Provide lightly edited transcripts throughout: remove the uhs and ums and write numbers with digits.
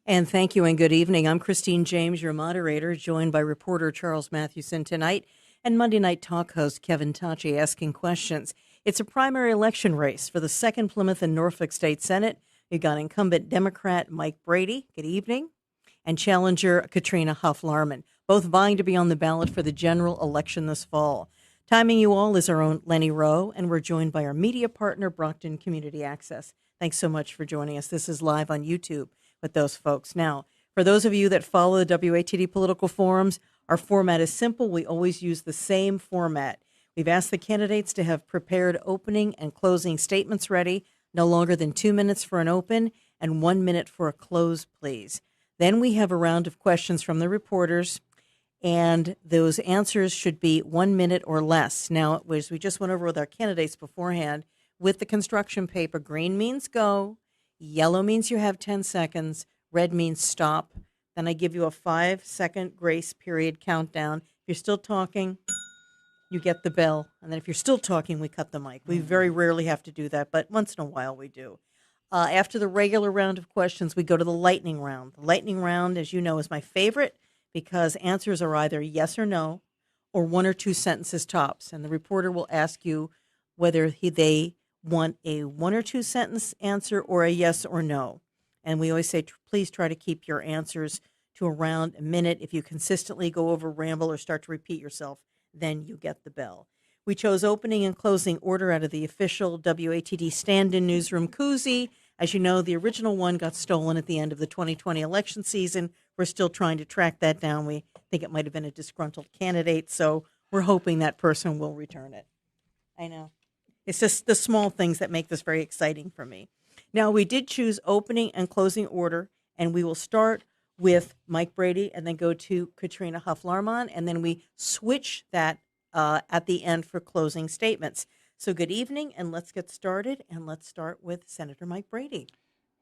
And thank you and good evening. I'm Christine James, your moderator, joined by reporter Charles Mathewson tonight and Monday night talk host Kevin Tachi asking questions. It's a primary election race for the 2nd Plymouth and Norfolk State Senate. We've got incumbent Democrat Mike Brady, good evening, and challenger Katrina Hof Larmont, both vying to be on the ballot for the general election this fall. Timing you all is our own Lenny Rowe, and we're joined by our media partner, Brockton Community Access. Thanks so much for joining us. This is live on YouTube with those folks. Now, for those of you that follow the WATD political forums, our format is simple. We always use the same format. We've asked the candidates to have prepared opening and closing statements ready, no longer than 2 minutes for an open and 1 minute for a close, please. Then we have a round of questions from the reporters, and those answers should be 1 minute or less. Now, as we just went over with our candidates beforehand, with the construction paper, green means go, yellow means you have 10 seconds, red means stop. Then I give you a 5-second grace period countdown. If you're still talking, you get the bell. And then if you're still talking, we cut the mic. We very rarely have to do that, but once in a while we do. After the regular round of questions, we go to the lightning round. The lightning round, as you know, is my favorite because answers are either yes or no or 1 or 2 sentences tops. And the reporter will ask you whether they want a 1 or 2 sentence answer or a yes or no. And we always say, please try to keep your answers to around a minute. If you consistently go over, ramble, or start to repeat yourself, then you get the bell. We chose opening and closing order out of the official WATD stand-in newsroom koozie. As you know, the original one got stolen at the end of the 2020 election season. We're still trying to track that down. We think it might have been a disgruntled candidate, so we're hoping that person will return it. I know. It's just the small things that make this very exciting for me. Now, we did choose opening and closing order, and we will start with Mike Brady and then go to Katrina Hof Larmont, and then we switch that at the end for closing statements. So good evening, and let's get started, and let's start with Senator Mike Brady.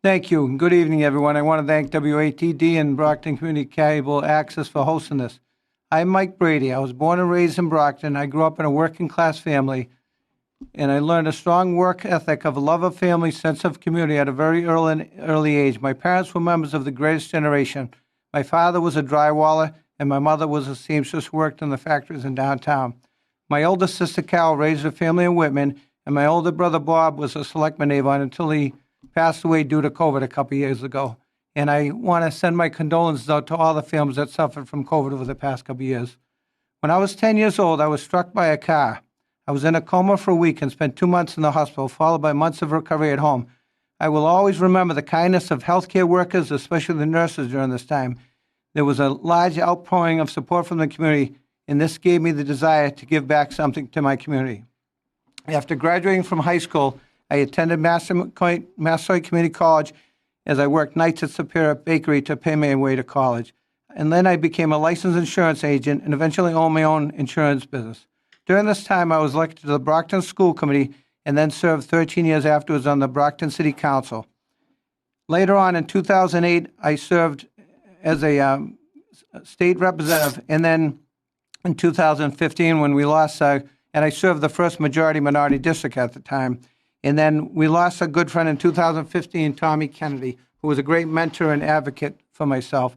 Thank you. Good evening, everyone. I want to thank WATD and Brockton Community Cable Access for hosting this. I'm Mike Brady. I was born and raised in Brockton. I grew up in a working-class family, and I learned a strong work ethic of a love of family, sense of community at a very early age. My parents were members of the greatest generation. My father was a drywaller, and my mother was a seamstress who worked in the factories in downtown. My older sister, Carol, raised a family in Whitman, and my older brother, Bob, was a selectman Avon until he passed away due to COVID a couple years ago. And I want to send my condolences out to all the families that suffered from COVID over the past couple years. When I was 10 years old, I was struck by a car. I was in a coma for a week and spent 2 months in the hospital, followed by months of recovery at home. I will always remember the kindness of healthcare workers, especially the nurses during this time. There was a large outpouring of support from the community, and this gave me the desire to give back something to my community. After graduating from high school, I attended Massasoit Community College as I worked nights at Superior Bakery to pay my way to college. And then I became a licensed insurance agent and eventually owned my own insurance business. During this time, I was elected to the Brockton School Committee and then served 13 years afterwards on the Brockton City Council. Later on in 2008, I served as a state representative, and then in 2015 when we lost, and I served the first majority-minority district at the time, and then we lost a good friend in 2015, Tommy Kennedy, who was a great mentor and advocate for myself.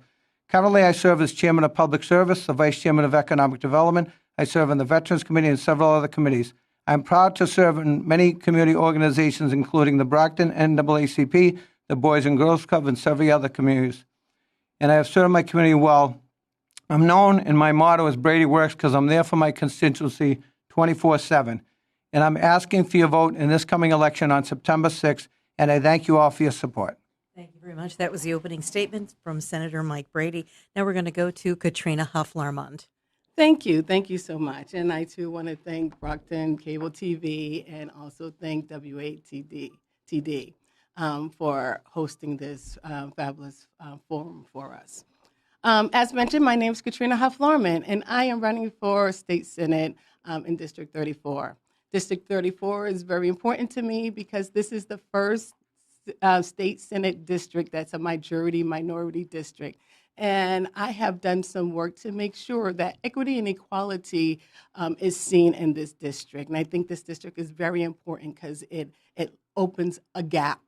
Currently, I serve as chairman of public service, the vice chairman of economic development. I serve on the Veterans Committee and several other committees. I'm proud to serve in many community organizations, including the Brockton NAACP, the Boys and Girls Club, and several other communities. And I have served my community well. I'm known, and my motto is Brady Works because I'm there for my constituency 24/7. And I'm asking for your vote in this coming election on September 6th, and I thank you all for your support. Thank you very much. That was the opening statement from Senator Mike Brady. Now we're going to go to Katrina Hof Larmont. Thank you. Thank you so much. And I, too, want to thank Brockton Cable TV and also thank WATD for hosting this fabulous forum for us. As mentioned, my name is Katrina Hof Larmont, and I am running for State Senate in District 34. District 34 is very important to me because this is the first State Senate district that's a majority minority district. And I have done some work to make sure that equity and equality is seen in this district. And I think this district is very important because it opens a gap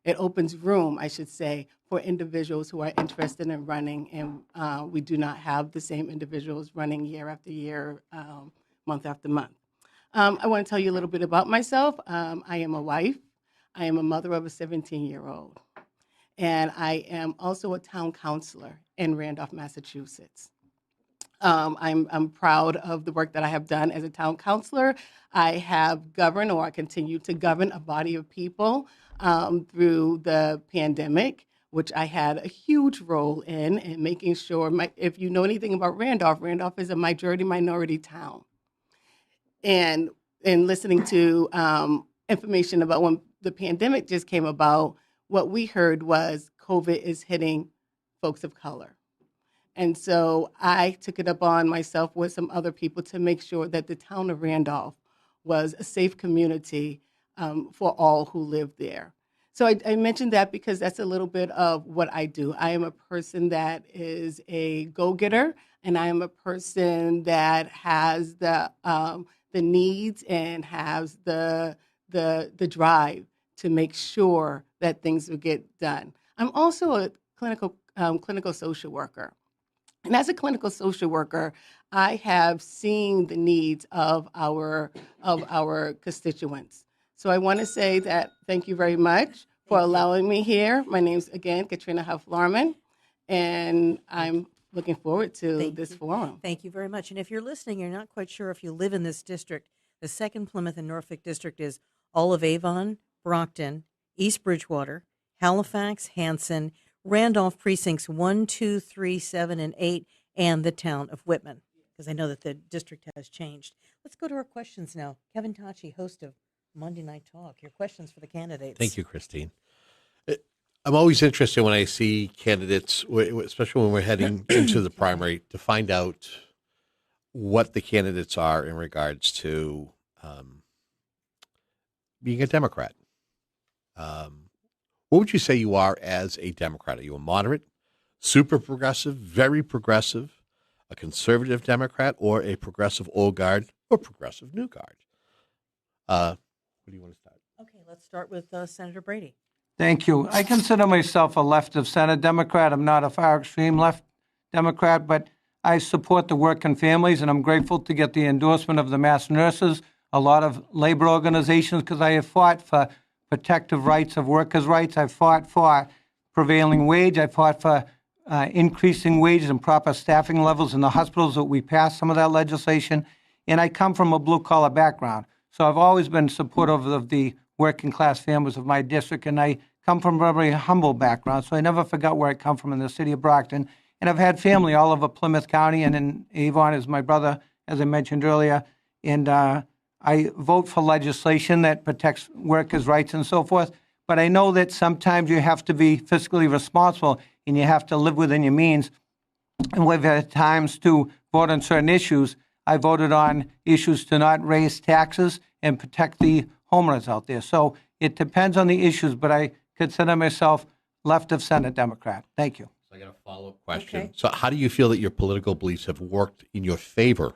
It opens room, I should say, for individuals who are interested in running, and we do not have the same individuals running year after year, month after month. I want to tell you a little bit about myself. I am a wife. I am a mother of a 17-year-old. And I am also a town councilor in Randolph, Massachusetts. I'm proud of the work that I have done as a town councilor. I have governed, or I continue to govern, a body of people through the pandemic, which I had a huge role in making sure, if you know anything about Randolph, Randolph is a majority minority town. And in listening to information about when the pandemic just came about, what we heard was COVID is hitting folks of color. And so I took it upon myself with some other people to make sure that the town of Randolph was a safe community for all who live there. So I mentioned that because that's a little bit of what I do. I am a person that is a go-getter, and I am a person that has the needs and has the drive to make sure that things will get done. I'm also a clinical social worker. And as a clinical social worker, I have seen the needs of our constituents. So I want to say that thank you very much for allowing me here. My name's, again, Katrina Hof Larmont, and I'm looking forward to this forum. Thank you very much. And if you're listening, you're not quite sure if you live in this district, the 2nd Plymouth and Norfolk District is all of Avon, Brockton, East Bridgewater, Halifax, Hanson, Randolph precincts 1, 2, 3, 7, and 8, and the town of Whitman, because I know that the district has changed. Let's go to our questions now. Kevin Tachi, host of Monday Night Talk. Your questions for the candidates. Thank you, Christine. I'm always interested when I see candidates, especially when we're heading into the primary, to find out what the candidates are in regards to being a Democrat. What would you say you are as a Democrat? Are you a moderate, super progressive, very progressive, a conservative Democrat, or a progressive old guard, or progressive new guard? Where do you want to start? Okay, let's start with Senator Brady. Thank you. I consider myself a left of center Democrat. I'm not a far extreme left Democrat, but I support the working families, and I'm grateful to get the endorsement of the mass nurses, a lot of labor organizations, because I have fought for protective rights of workers' rights. I fought for prevailing wage. I fought for increasing wages and proper staffing levels in the hospitals that we passed some of that legislation. And I come from a blue-collar background. So I've always been supportive of the working-class families of my district, and I come from a very humble background, so I never forgot where I come from in the city of Brockton. And I've had family all over Plymouth County, and in Avon is my brother, as I mentioned earlier. And I vote for legislation that protects workers' rights and so forth. But I know that sometimes you have to be fiscally responsible and you have to live within your means. And we've had times to vote on certain issues. I voted on issues to not raise taxes and protect the homeowners out there. So it depends on the issues, but I consider myself left of center Democrat. Thank you. So I got a follow-up question. Okay. So how do you feel that your political beliefs have worked in your favor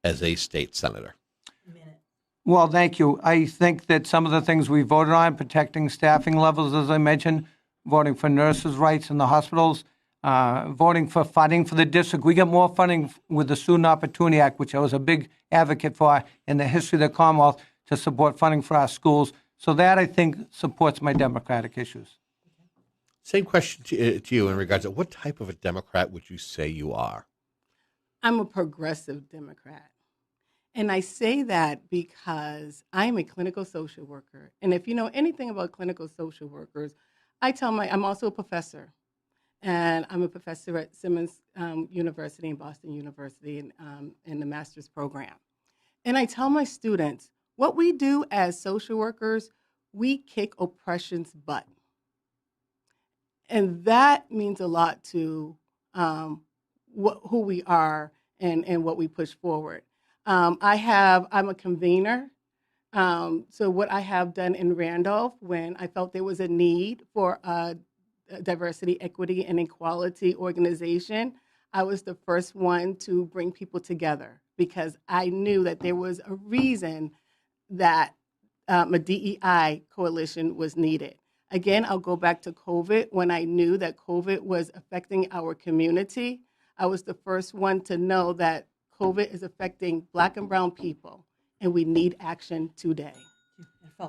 as a state senator? Well, thank you. I think that some of the things we voted on, protecting staffing levels, as I mentioned, voting for nurses' rights in the hospitals, voting for funding for the district. We get more funding with the Student Opportunity Act, which I was a big advocate for in the history of the Commonwealth, to support funding for our schools. So that, I think, supports my democratic issues. Same question to you in regards to what type of a Democrat would you say you are? I'm a progressive Democrat. And I say that because I'm a clinical social worker. And if you know anything about clinical social workers, I'm also a professor. And I'm a professor at Simmons University and Boston University in the master's program. And I tell my students, what we do as social workers, we kick oppression's butt. And that means a lot to who we are and what we push forward. I'm a convener. So what I have done in Randolph, when I felt there was a need for a diversity, equity, and equality organization, I was the first one to bring people together because I knew that there was a reason that a DEI coalition was needed. Again, I'll go back to COVID. When I knew that COVID was affecting our community, I was the first one to know that COVID is affecting Black and brown people, and we need action today.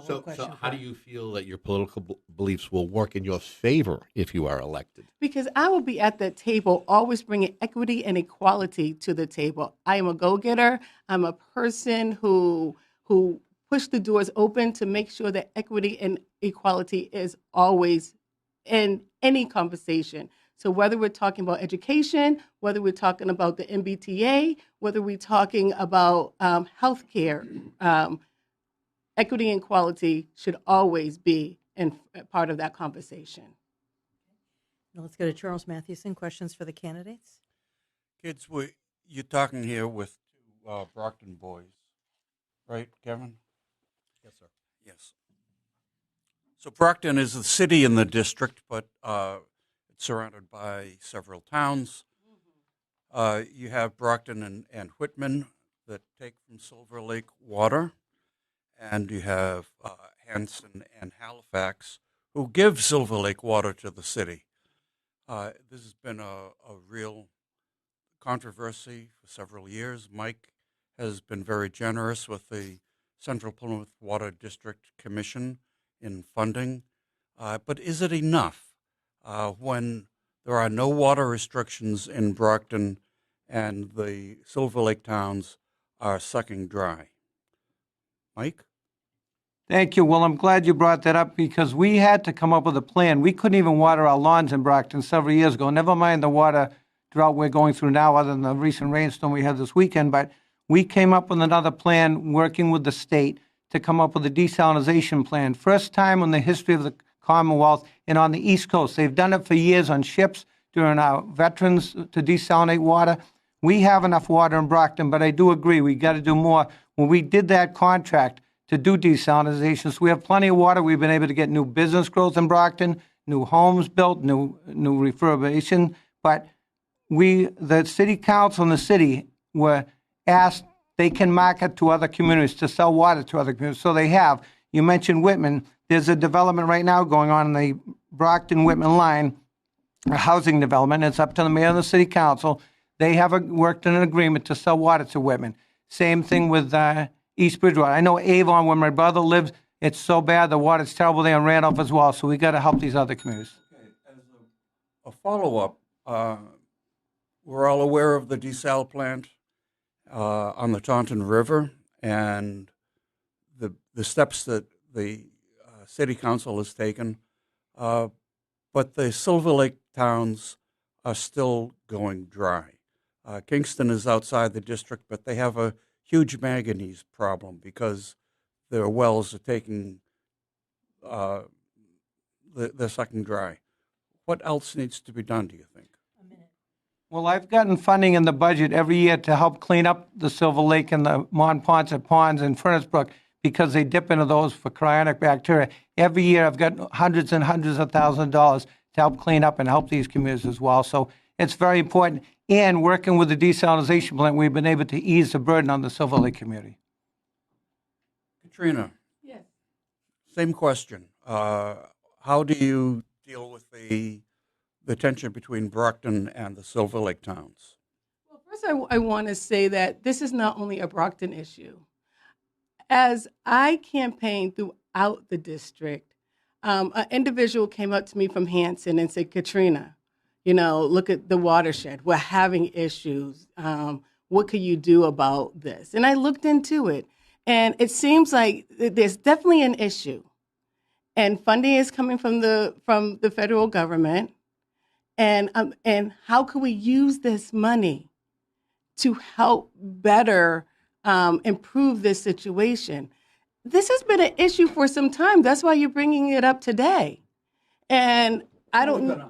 So how do you feel that your political beliefs will work in your favor if you are elected? Because I will be at the table always bringing equity and equality to the table. I am a go-getter. I'm a person who push the doors open to make sure that equity and equality is always in any conversation. So whether we're talking about education, whether we're talking about the Mbta, whether we're talking about healthcare, equity and equality should always be part of that conversation. Now let's go to Charles Mathewson. Questions for the candidates? Kids, you're talking here with two Brockton boys, right, Kevin? Yes, sir. Yes. So Brockton is the city in the district, but it's surrounded by several towns. You have Brockton and Whitman that take from Silver Lake water, and you have Hanson and Halifax who give Silver Lake water to the city. This has been a real controversy for several years. Mike has been very generous with the Central Plymouth Water District Commission in funding. But is it enough when there are no water restrictions in Brockton and the Silver Lake towns are sucking dry? Mike? Thank you. Well, I'm glad you brought that up because we had to come up with a plan. We couldn't even water our lawns in Brockton several years ago, never mind the water drought we're going through now other than the recent rainstorm we had this weekend. But we came up with another plan working with the state to come up with a desalination plan. First time in the history of the Commonwealth and on the East Coast. They've done it for years on ships during our veterans to desalinate water. We have enough water in Brockton, but I do agree we got to do more. When we did that contract to do desalination, so we have plenty of water. We've been able to get new business growth in Brockton, new homes built, new refurbishing. But the city council and the city were asked they can market to other communities, to sell water to other communities. So they have. You mentioned Whitman. There's a development right now going on in the Brockton-Whitman line, a housing development. It's up to the mayor and the city council. They have worked in an agreement to sell water to Whitman. Same thing with East Bridgewater. I know Avon, where my brother lives, it's so bad, the water's terrible there in Randolph as well, so we got to help these other communities. Okay. As a follow-up, we're all aware of the desal plant on the Taunton River and the steps that the city council has taken, but the Silver Lake towns are still going dry. Kingston is outside the district, but they have a huge manganese problem because their wells are taking, they're sucking dry. What else needs to be done, do you think? Well, I've gotten funding in the budget every year to help clean up the Silver Lake and the Montponset ponds in Furnace Brook because they dip into those for cryonic bacteria. Every year I've got hundreds and hundreds of thousands of dollars to help clean up and help these communities as well. So it's very important. And working with the desalination plant, we've been able to ease the burden on the Silver Lake community. Katrina. Yes. Same question. How do you deal with the tension between Brockton and the Silver Lake towns? Well, first I want to say that this is not only a Brockton issue. As I campaigned throughout the district, an individual came up to me from Hanson and said, Katrina, look at the watershed. We're having issues. What can you do about this? And I looked into it, and it seems like there's definitely an issue. And funding is coming from the federal government. And how can we use this money to help better improve this situation? This has been an issue for some time. That's why you're bringing it up today. And I don't know.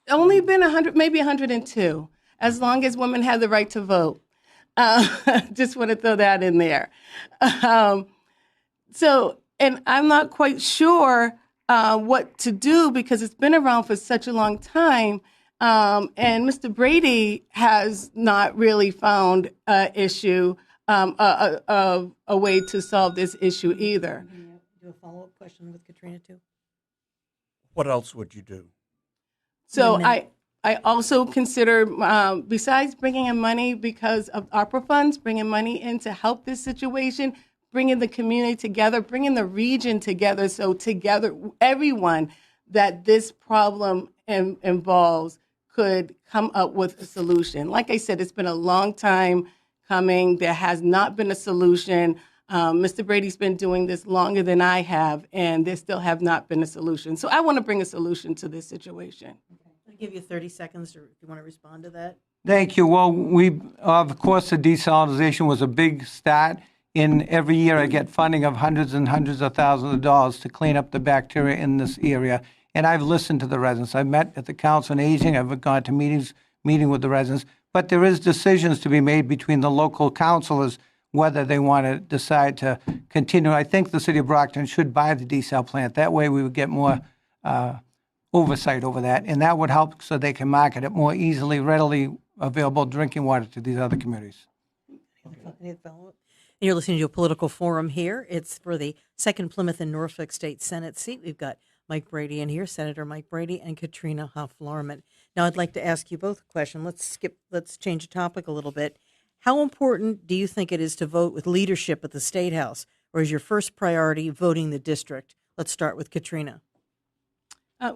Only been 100, maybe 102, as long as women have the right to vote. Just want to throw that in there. And I'm not quite sure what to do because it's been around for such a long time. And Mr. Brady has not really found an issue, a way to solve this issue either. Do a follow-up question with Katrina, too? What else would you do? So 1 minute. I also consider, besides bringing in money because of ARPA funds, bringing money in to help this situation, bringing the community together, bringing the region together. So together, everyone that this problem involves could come up with a solution. Like I said, it's been a long time coming. There has not been a solution. Mr. Brady's been doing this longer than I have, and there still have not been a solution. So I want to bring a solution to this situation. I'll give you 30 seconds if you want to respond to that. Thank you. Well, of course, the desalinization was a big start. In every year, I get funding of hundreds and hundreds of thousands of dollars to clean up the bacteria in this area. And I've listened to the residents. I've met at the Council on Aging. I've gone to meeting with the residents. But there is decisions to be made between the local councilors whether they want to decide to continue. I think the city of Brockton should buy the desal plant. That way we would get more oversight over that, and that would help so they can market it more easily, readily available drinking water to these other communities. Any follow-up? You're listening to a political forum here. It's for the 2nd Plymouth and Norfolk State Senate seat. We've got Mike Brady in here, Senator Mike Brady, and Katrina Hof Larmont. Now, I'd like to ask you both a question. Let's change the topic a little bit. How important do you think it is to vote with leadership at the State House, or is your first priority voting the district? Let's start with Katrina.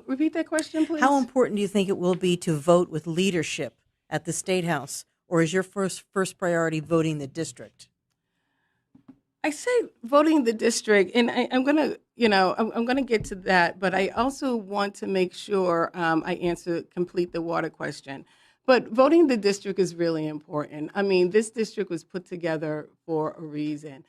Repeat that question, please. How important do you think it will be to vote with leadership at the State House, or is your first priority voting the district? I say voting the district, and I'm gonna, I'm gonna get to that, but I also want to make sure I complete the water question. But voting the district is really important. I mean, this district was put together for a reason.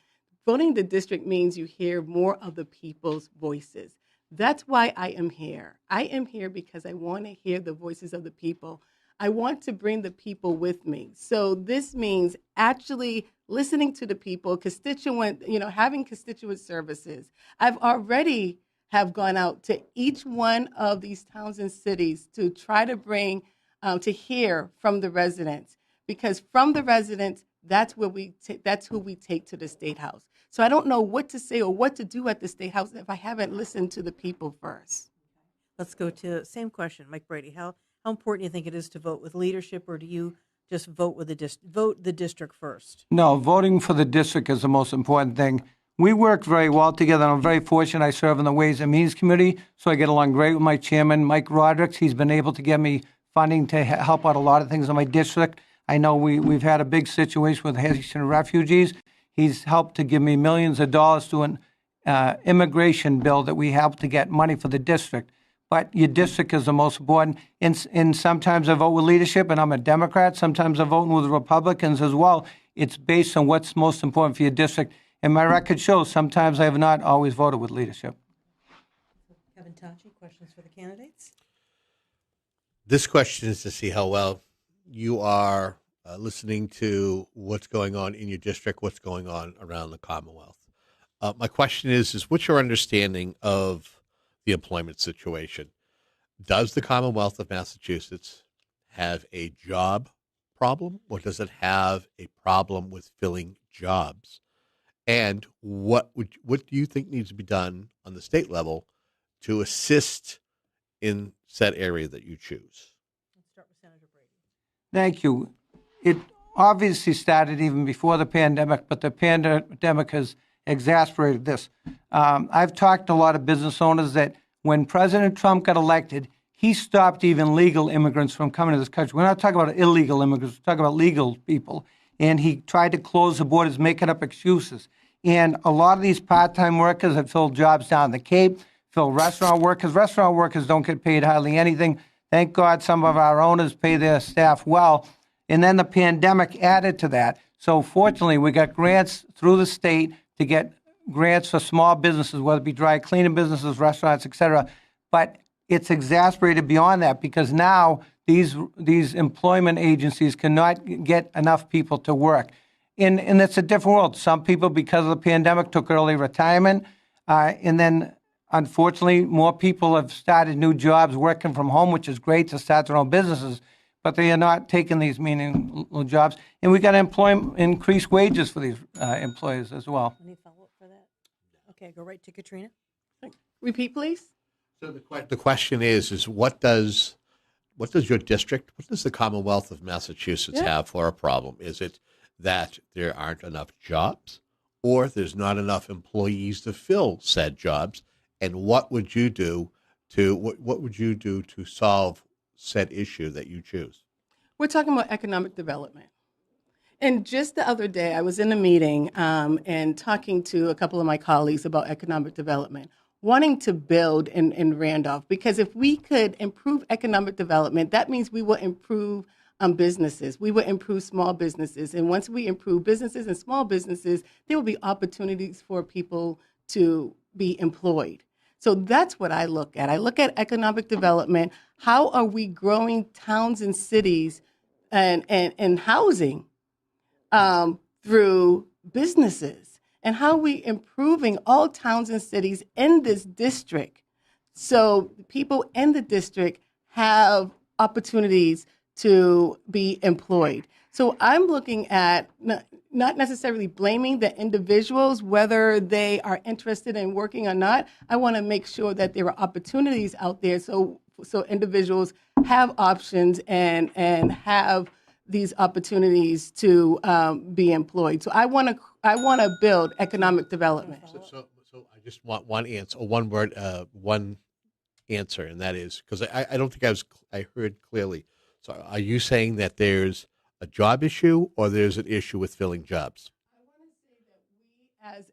Voting the district means you hear more of the people's voices. That's why I am here. I am here because I want to hear the voices of the people. I want to bring the people with me. So this means actually listening to the people, having constituent services. I've already have gone out to each one of these towns and cities to try to bring, to hear from the residents, because from the residents, that's who we take to the State House. So I don't know what to say or what to do at the State House if I haven't listened to the people first. Let's go to same question, Mike Brady. How important do you think it is to vote with leadership, or do you just vote the district first? No, voting for the district is the most important thing. We work very well together. I'm very fortunate. I serve in the Ways and Means Committee, so I get along great with my chairman, Mike Rodericks. He's been able to get me funding to help out a lot of things in my district. I know we've had a big situation with Haitian refugees. He's helped to give me millions of dollars to an immigration bill that we helped to get money for the district. But your district is the most important. And sometimes I vote with leadership, and I'm a Democrat. Sometimes I'm voting with Republicans as well. It's based on what's most important for your district. And my record shows sometimes I have not always voted with leadership. Kevin Tachi, questions for the candidates? This question is to see how well you are listening to what's going on in your district, what's going on around the Commonwealth. My question is what's your understanding of the employment situation? Does the Commonwealth of Massachusetts have a job problem, or does it have a problem with filling jobs? And what do you think needs to be done on the state level to assist in said area that you choose? Let's start with Senator Brady. Thank you. It obviously started even before the pandemic, but the pandemic has exasperated this. I've talked to a lot of business owners that when President Trump got elected, he stopped even legal immigrants from coming to this country. We're not talking about illegal immigrants, we're talking about legal people. And he tried to close the borders, making up excuses. And a lot of these part-time workers have filled jobs down the Cape, filled restaurant workers. Restaurant workers don't get paid hardly anything. Thank God some of our owners pay their staff well. And then the pandemic added to that. So fortunately, we got grants through the state to get grants for small businesses, whether it be dry cleaning businesses, restaurants, et cetera. But it's exacerbated beyond that because now these employment agencies cannot get enough people to work. And it's a different world. Some people, because of the pandemic, took early retirement. And then, unfortunately, more people have started new jobs working from home, which is great to start their own businesses. But they are not taking these meaningful jobs. And we got to increase wages for these employees as well. Any follow-up for that? Okay, go right to Katrina. Repeat, please. So the question is what does your district, what does the Commonwealth of Massachusetts have for a problem? Is it that there aren't enough jobs, or there's not enough employees to fill said jobs? And what would you do to solve said issue that you choose? We're talking about economic development. And just the other day, I was in a meeting and talking to a couple of my colleagues about economic development, wanting to build in Randolph, because if we could improve economic development, that means we will improve businesses. We will improve small businesses. And once we improve businesses and small businesses, there will be opportunities for people to be employed. So that's what I look at. I look at economic development. How are we growing towns and cities and housing through businesses? And how are we improving all towns and cities in this district so people in the district have opportunities to be employed? So I'm looking at not necessarily blaming the individuals, whether they are interested in working or not. I want to make sure that there are opportunities out there so individuals have options and have these opportunities to be employed. So I want to build economic development. So I just want one answer, one word, one answer, and that is because I don't think I heard clearly. So are you saying that there's a job issue or there's an issue with filling jobs? I want to say that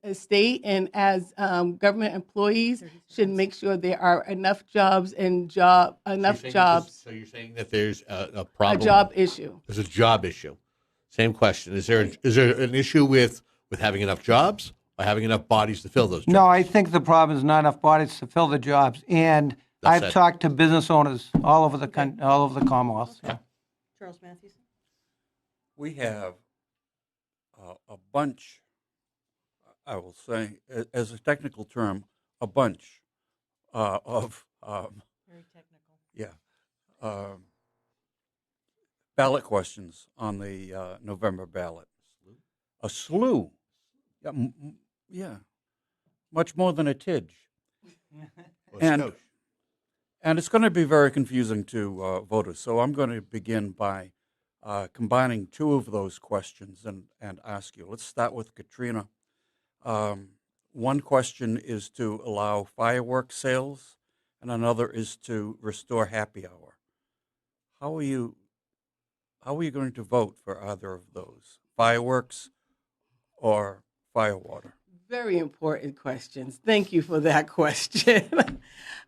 we as a state and as government employees should make sure there are enough jobs and jobs. So you're saying that there's a problem? A job issue. There's a job issue. Same question. Is there an issue with having enough jobs or having enough bodies to fill those jobs? No, I think the problem is not enough bodies to fill the jobs. And I've talked to business owners all over the Commonwealth. Yeah. Charles Matthews? We have a bunch, I will say, as a technical term, a bunch of Very technical. yeah ballot questions on the November ballot. A slew. Yeah, yeah, much more than a tidge. And it's going to be very confusing to voters. So I'm going to begin by combining two of those questions and ask you. Let's start with Katrina. One question is to allow fireworks sales, and another is to restore happy hour. How are you going to vote for either of those, fireworks or firewater? Very important questions. Thank you for that question.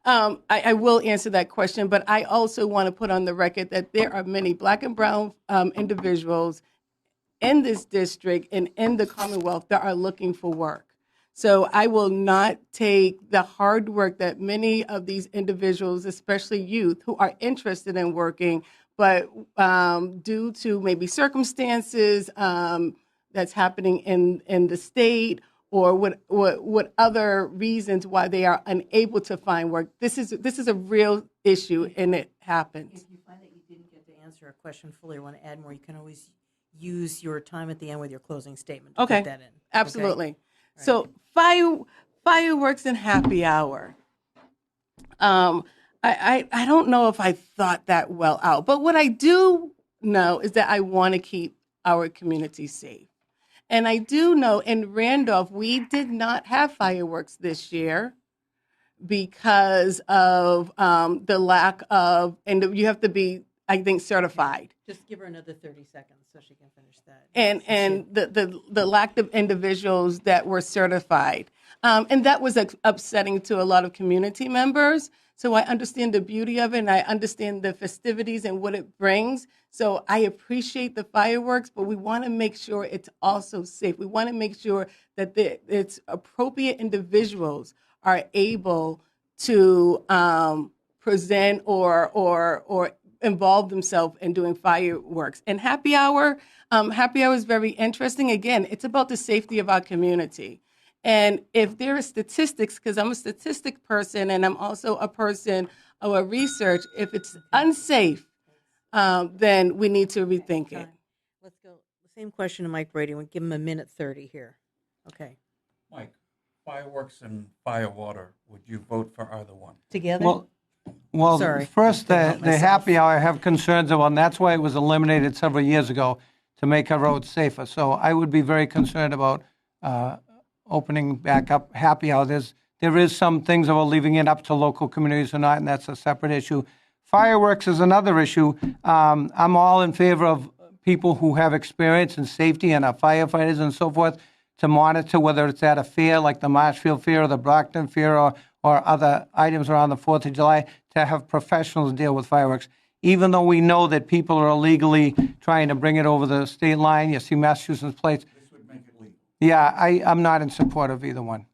I will answer that question, but I also want to put on the record that there are many Black and brown individuals in this district and in the Commonwealth that are looking for work. So I will not take the hard work that many of these individuals, especially youth, who are interested in working, but due to maybe circumstances that's happening in the state, or what other reasons why they are unable to find work. This is a real issue, and it happens. If you find that you didn't get to answer a question fully or want to add more, you can always use your time at the end with your closing statement to Okay, put that in. absolutely. Okay? So fireworks and happy hour. I don't know if I thought that well out, but what I do know is that I want to keep our community safe. And I do know in Randolph, we did not have fireworks this year because of the lack of, and you have to be, I think, certified. Just give her another 30 seconds so she can finish that. And the lack of individuals that were certified. And that was upsetting to a lot of community members. So I understand the beauty of it, and I understand the festivities and what it brings. So I appreciate the fireworks, but we want to make sure it's also safe. We want to make sure that it's appropriate individuals are able to present or involve themselves in doing fireworks. And happy hour is very interesting. Again, it's about the safety of our community. And if there are statistics, because I'm a statistic person and I'm also a person of a research, if it's unsafe, then we need to rethink it. Let's go. The same question to Mike Brady. We'll give him a minute 30 here. Okay. Mike. Fireworks and fire water, would you vote for either one? Together? Well, Sorry, first, couldn't help the myself. happy hour I have concerns about, and that's why it was eliminated several years ago, to make our roads safer. So I would be very concerned about opening back up happy hour. There is some things about leaving it up to local communities or not, and that's a separate issue. Fireworks is another issue. I'm all in favor of people who have experience in safety and our firefighters and so forth to monitor whether it's at a fair like the Marshfield Fair or the Brockton Fair or other items around the 4th of July, to have professionals deal with fireworks. Even though we know that people are illegally trying to bring it over the state line, you see Massachusetts plates. This would make it legal. Yeah, I'm not in support of either one.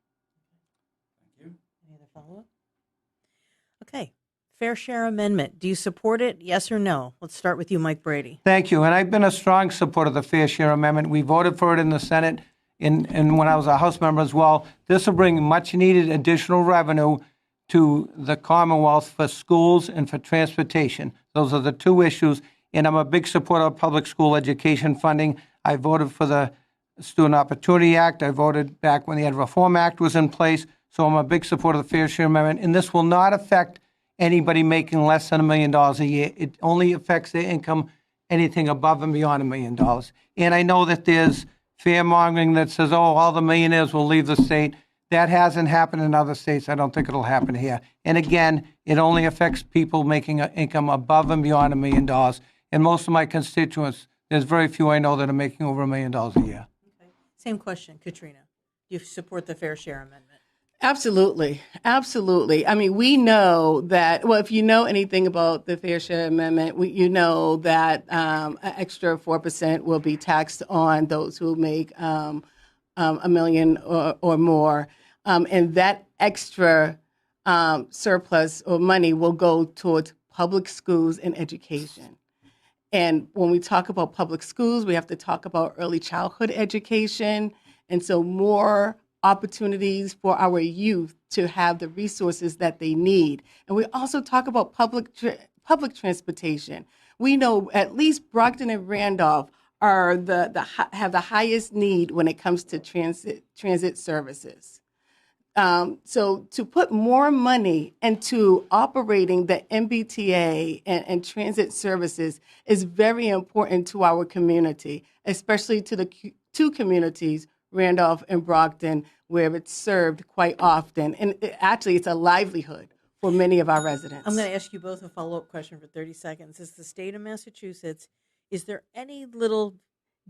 Thank you. Any other follow-up? Okay. Fair share amendment. Do you support it? Yes or no? Let's start with you, Mike Brady. Thank you. And I've been a strong supporter of the Fair Share Amendment. We voted for it in the Senate and when I was a House member as well. This will bring much needed additional revenue to the Commonwealth for schools and for transportation. Those are the two issues. And I'm a big supporter of public school education funding. I voted for the Student Opportunity Act. I voted back when the Ed Reform Act was in place. So I'm a big supporter of the Fair Share Amendment. And this will not affect anybody making less than $1 million a year. It only affects their income anything above and beyond $1 million. And I know that there's fear-mongering that says, oh, all the millionaires will leave the state. That hasn't happened in other states. I don't think it'll happen here. And again, it only affects people making an income above and beyond $1 million. And most of my constituents, there's very few I know that are making over $1 million a year. Okay. Same question, Katrina. Do you support the Fair Share Amendment? Absolutely. Absolutely. I mean, we know that, well, if you know anything about the Fair Share Amendment, you know that an extra 4% will be taxed on those who make $1 million or more. And that extra surplus or money will go towards public schools and education. And when we talk about public schools, we have to talk about early childhood education. And so more opportunities for our youth to have the resources that they need. And we also talk about public transportation. We know at least Brockton and Randolph are have the highest need when it comes to transit services. So to put more money into operating the MBTA and transit services is very important to our community, especially to the two communities, Randolph and Brockton, where it's served quite often. And actually, it's a livelihood for many of our residents. I'm going to ask you both a follow-up question for 30 seconds. As the state of Massachusetts, is there any little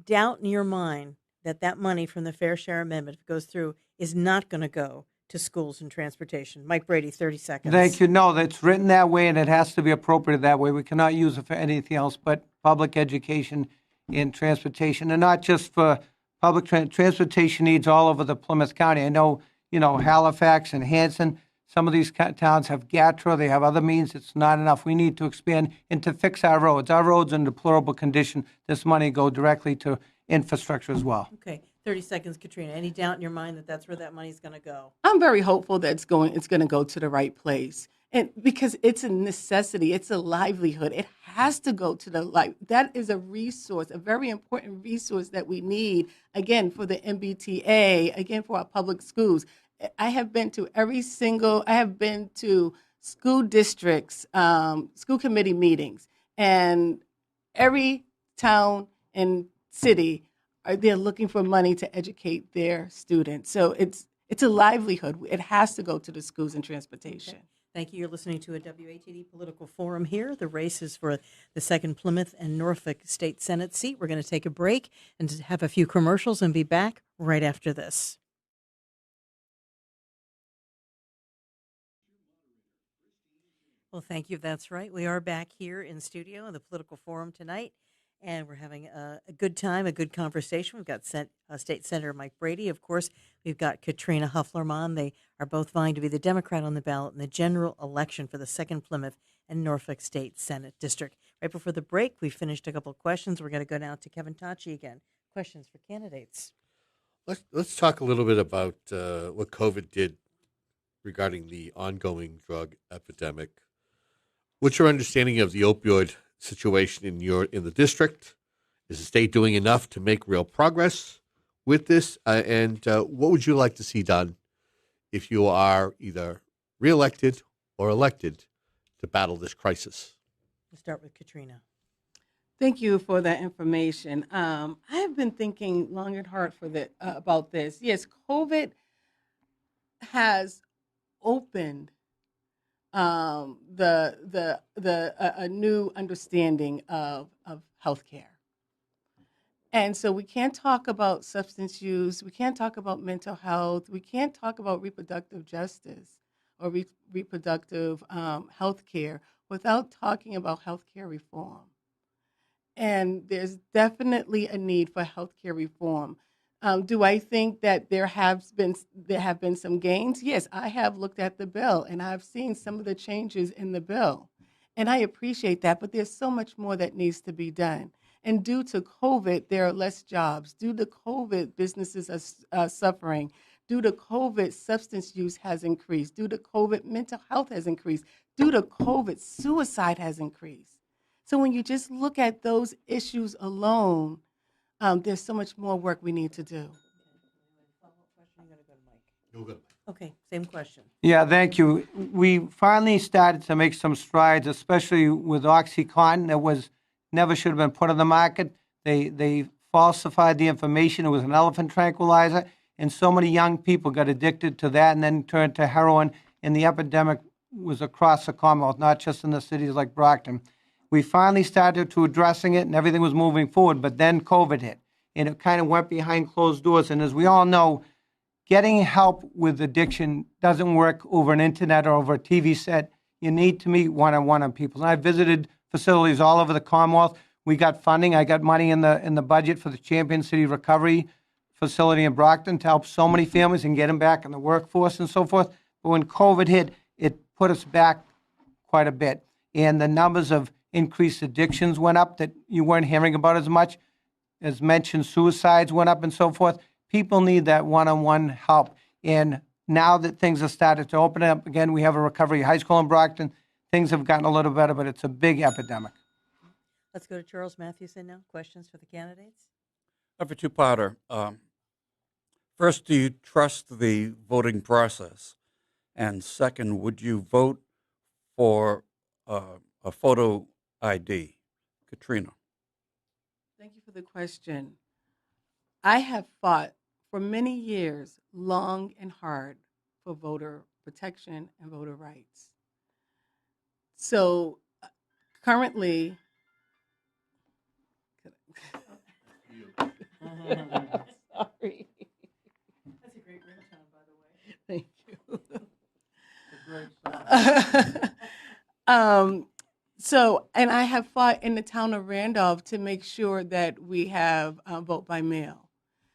doubt in your mind that that money from the Fair Share Amendment, if it goes through, is not going to go to schools and transportation? Mike Brady, 30 seconds. Thank you. No, that's written that way, and it has to be appropriated that way. We cannot use it for anything else but public education and transportation, and not just for public transportation needs all over the Plymouth County. I know, Halifax and Hanson, some of these towns have GATRA, they have other means. It's not enough. We need to expand and to fix our roads. Our roads are in deplorable condition. This money go directly to infrastructure as well. Okay, 30 seconds, Katrina. Any doubt in your mind that that's where that money's going to go? I'm very hopeful that it's going to go to the right place. And because it's a necessity, it's a livelihood. It has to go to the life. That is a resource, a very important resource that we need, again, for the MBTA, again, for our public schools. I have been to school districts, school committee meetings, and every town and city they're looking for money to educate their students. So it's a livelihood. It has to go to the schools and transportation. Okay. Thank you. You're listening to a WATD political forum here. The race is for the 2nd Plymouth and Norfolk State Senate seat. We're going to take a break and have a few commercials and be back right after this. Well, thank you. That's right. We are back here in studio in the political forum tonight, and we're having a good time, a good conversation. We've got State Senator Mike Brady. Of course, we've got Katrina Hof Larmont. They are both vying to be the Democrat on the ballot in the general election for the 2nd Plymouth and Norfolk State Senate District. Right before the break, we finished a couple of questions. We're going to go now to Kevin Tachi again. Questions for candidates. Let's talk a little bit about what COVID did regarding the ongoing drug epidemic. What's your understanding of the opioid situation in the district? Is the state doing enough to make real progress with this? And what would you like to see done if you are either reelected or elected to battle this crisis? We'll start with Katrina. Thank you for that information. I have been thinking long and hard about this. Yes, COVID has opened a new understanding of healthcare. And so we can't talk about substance use, we can't talk about mental health, we can't talk about reproductive justice or reproductive health care without talking about healthcare reform. And there's definitely a need for healthcare reform. Do I think that there have been some gains? Yes, I have looked at the bill and I've seen some of the changes in the bill, and I appreciate that. But there's so much more that needs to be done. And due to COVID, there are less jobs. Due to COVID, businesses are suffering. Due to COVID, substance use has increased. Due to COVID, mental health has increased. Due to COVID, suicide has increased. So when you just look at those issues alone, there's so much more work we need to do. Okay, same question. Yeah, thank you. We finally started to make some strides, especially with OxyContin. That was never should have been put on the market. They falsified the information. It was an elephant tranquilizer, and so many young people got addicted to that and then turned to heroin, and the epidemic was across the Commonwealth, not just in the cities like Brockton. We finally started to addressing it, and everything was moving forward, but then COVID hit, and it kind of went behind closed doors. And as we all know, getting help with addiction doesn't work over an internet or over a TV set. You need to meet one-on-one on people. And I visited facilities all over the Commonwealth. We got funding. I got money in the budget for the Champion City Recovery Facility in Brockton to help so many families and get them back in the workforce and so forth. But when COVID hit, it put us back quite a bit. And the numbers of increased addictions went up that you weren't hearing about as much. As mentioned, suicides went up and so forth. People need that one-on-one help. And now that things have started to open up again, we have a recovery high school in Brockton. Things have gotten a little better, but it's a big epidemic. Let's go to Charles Mathewson now. Questions for the candidates? I have a two-parter. First, do you trust the voting process? And second, would you vote for a photo ID? Katrina. Thank you for the question. I have fought for many years, long and hard, for voter protection and voter rights. So currently, sorry. That's a great ringtone, by the way. Thank you. So, and I have fought in the town of Randolph to make sure that we have vote by mail.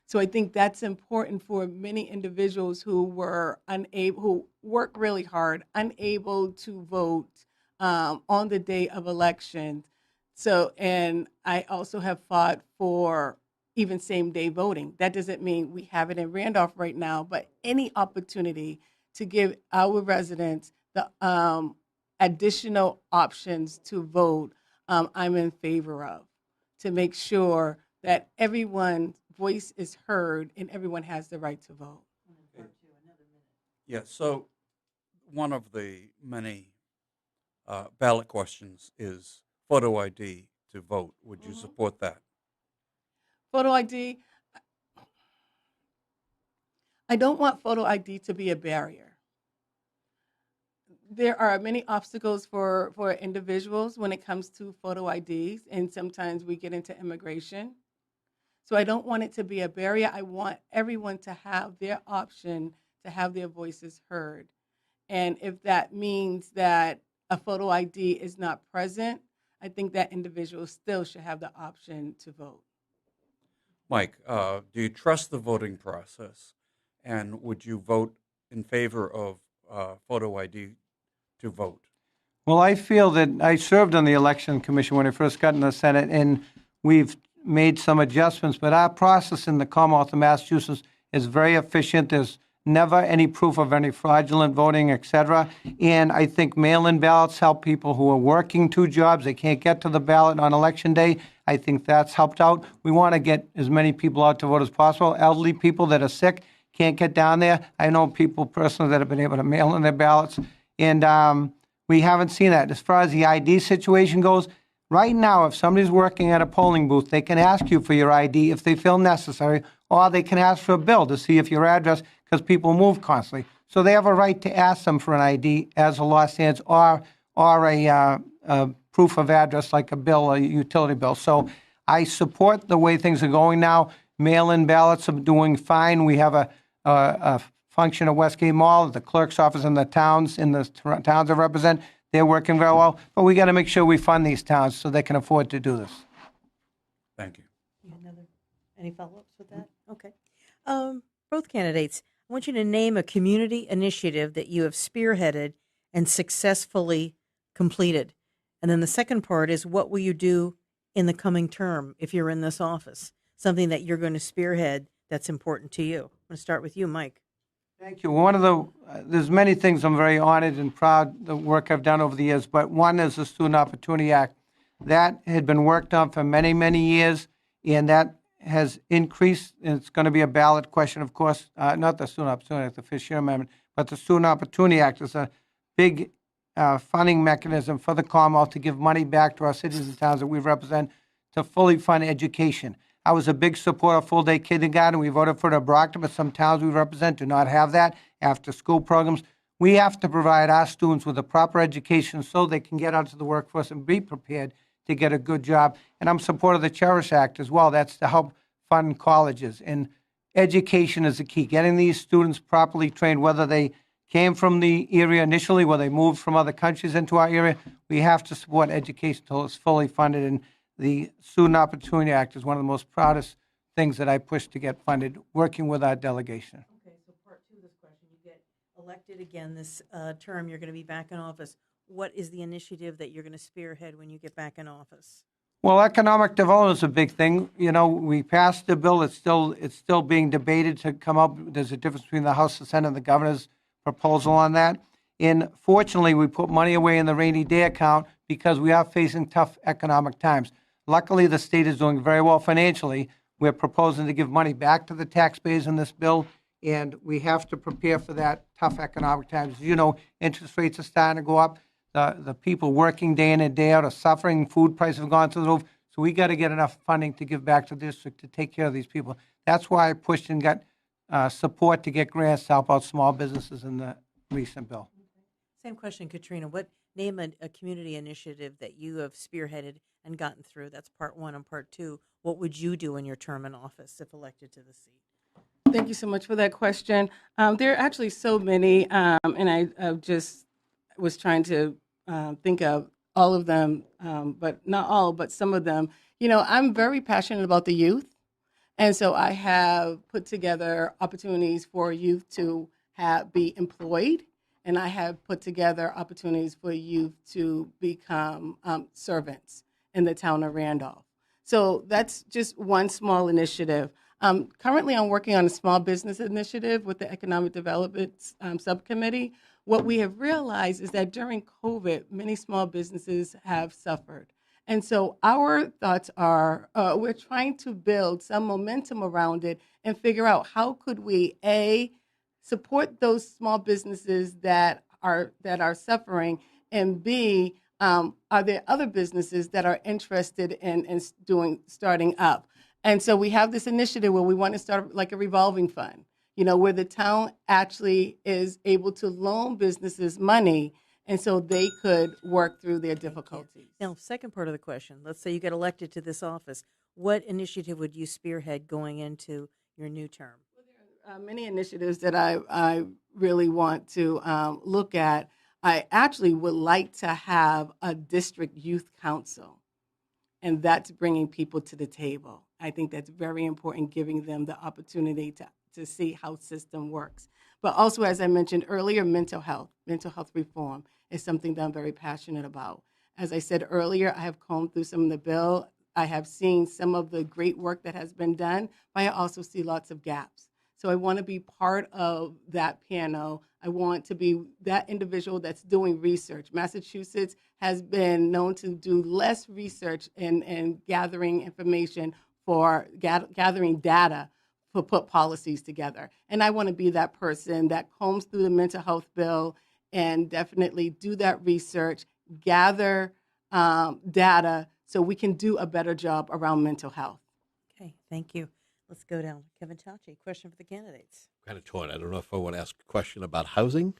So I think that's important for many individuals who were unable, who work really hard, unable to vote on the day of election. So, and I also have fought for even same-day voting. That doesn't mean we have it in Randolph right now, but any opportunity to give our residents the additional options to vote, I'm in favor of, to make sure that everyone's voice is heard and everyone has the right to vote. Yeah, so one of the many ballot questions is photo ID to vote. Would you support that? Photo ID, I don't want photo ID to be a barrier. There are many obstacles for individuals when it comes to photo IDs, and sometimes we get into immigration. So I don't want it to be a barrier. I want everyone to have their option to have their voices heard. And if that means that a photo ID is not present, I think that individual still should have the option to vote. Mike, do you trust the voting process? And would you vote in favor of photo ID to vote? Well, I feel that I served on the election commission when I first got in the Senate, and we've made some adjustments, but our process in the Commonwealth of Massachusetts is very efficient. There's never any proof of any fraudulent voting, et cetera. And I think mail-in ballots help people who are working two jobs. They can't get to the ballot on election day. I think that's helped out. We want to get as many people out to vote as possible. Elderly people that are sick can't get down there. I know people personally that have been able to mail in their ballots, and we haven't seen that. As far as the ID situation goes, right now, if somebody's working at a polling booth, they can ask you for your ID if they feel necessary, or they can ask for a bill to see if your address, because people move constantly. So they have a right to ask them for an ID as the law stands, or a proof of address like a bill, a utility bill. So I support the way things are going now. Mail-in ballots are doing fine. We have a function at Westgate Mall, the clerk's office in the towns I represent. They're working very well, but we got to make sure we fund these towns so they can afford to do this. Thank you. Any follow-ups with that? Okay. Both candidates, I want you to name a community initiative that you have spearheaded and successfully completed. And then the second part is, what will you do in the coming term if you're in this office? Something that you're going to spearhead that's important to you. I'm going to start with you, Mike. Thank you. There's many things I'm very honored and proud the work I've done over the years, but one is the Student Opportunity Act. That had been worked on for many, many years, and that has increased, and it's going to be a ballot question, of course, not the Student Opportunity Act, the Fisher Amendment, but the Student Opportunity Act is a big funding mechanism for the Commonwealth to give money back to our cities and towns that we represent to fully fund education. I was a big supporter of full-day kindergarten. We voted for it at Brockton, but some towns we represent do not have that. After-school programs. We have to provide our students with a proper education so they can get out to the workforce and be prepared to get a good job. And I'm supportive of the Cherish Act as well. That's to help fund colleges. And education is the key. Getting these students properly trained, whether they came from the area initially, whether they moved from other countries into our area, we have to support education until it's fully funded. And the Student Opportunity Act is one of the most proudest things that I pushed to get funded, working with our delegation. Okay, so part two of this question, you get elected again this term, you're going to be back in office. What is the initiative that you're going to spearhead when you get back in office? Well, economic development is a big thing. You know, we passed the bill. It's still being debated to come up. There's a difference between the House, the Senate, and the governor's proposal on that. And fortunately, we put money away in the rainy day account because we are facing tough economic times. Luckily, the state is doing very well financially. We're proposing to give money back to the taxpayers in this bill, and we have to prepare for that tough economic times. As you know, interest rates are starting to go up. The people working day in and day out are suffering. Food prices have gone through the roof. So we got to get enough funding to give back to the district to take care of these people. That's why I pushed and got support to get grants to help out small businesses in the recent bill. Same question, Katrina. Name a community initiative that you have spearheaded and gotten through. That's part one. And part two, what would you do in your term in office if elected to the seat? Thank you so much for that question. There are actually so many, and I just was trying to think of all of them, but not all, but some of them. You know, I'm very passionate about the youth, and so I have put together opportunities for youth to be employed, and I have put together opportunities for youth to become servants in the town of Randolph. So that's just one small initiative. Currently, I'm working on a small business initiative with the Economic Development Subcommittee. What we have realized is that during COVID, many small businesses have suffered. And so our thoughts are we're trying to build some momentum around it and figure out how could we, A, support those small businesses that are suffering, and B, are there other businesses that are interested in starting up? And so we have this initiative where we want to start like a revolving fund, you know, where the town actually is able to loan businesses money, and so they could work through their difficulties. Now, second part of the question, let's say you get elected to this office. What initiative would you spearhead going into your new term? Many initiatives that I really want to look at. I actually would like to have a district youth council, and that's bringing people to the table. I think that's very important, giving them the opportunity to see how system works. But also, as I mentioned earlier, mental health reform is something that I'm very passionate about. As I said earlier, I have combed through some of the bill. I have seen some of the great work that has been done, but I also see lots of gaps. So I want to be part of that panel. I want to be that individual that's doing research. Massachusetts has been known to do less research and gathering information for gathering data put policies together. And I want to be that person that combs through the mental health bill and definitely do that research, gather data so we can do a better job around mental health. Okay, thank you. Let's go down. Kevin Tachi, question for the candidates. Kind of torn. I don't know if I want to ask a question about housing